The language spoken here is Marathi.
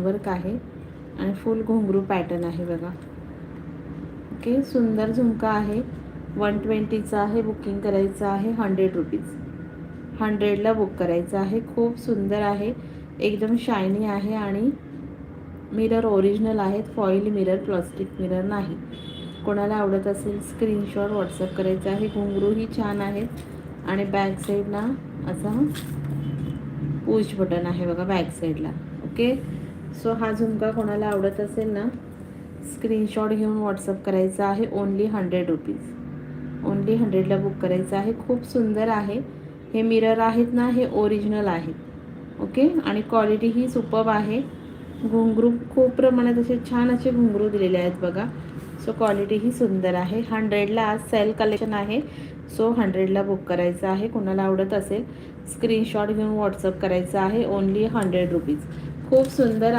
हँडवर्क आहे आणि फुल घुंगरू पॅटर्न आहे बघा. ओके, सुंदर झुमका आहे. 120चा आहे. बुकिंग करायचं आहे 100 रुपीज. 100ला बुक करायचं आहे. खूप सुंदर आहे, एकदम शायनी आहे आणि मिरर ओरिजिनल आहेत. फॉईल मिरर, प्लास्टिक मिरर नाही. कोणाला आवडत असेल स्क्रीनशॉट व्हॉट्सअप करायचा आहे. घुंगरूही छान आहेत आणि बॅक साईडला असा पुश बटन आहे बघा बॅक साईडला. ओके, सो हा झुमका कोणाला आवडत असेल ना, स्क्रीनशॉट घेऊन व्हॉट्सअप करायचा आहे. Only 100 rupees. ओन्ली 100ला बुक करायचं आहे. खूप सुंदर आहे. हे मिरर आहेत ना, हे ओरिजिनल आहेत. ओके, आणि क्वालिटी ही सुपर्ब आहे. घुंगरू खूप प्रमाणात असे छान असे घुंगरू दिलेले आहेत बघा. सो क्वालिटी ही सुंदर आहे. 100ला आज सेल कलेक्शन आहे. सो 100ला बुक करायचं आहे. कोणाला आवडत असेल स्क्रीनशॉट घेऊन व्हॉट्सअप करायचं आहे. Only 100 rupees. खूप सुंदर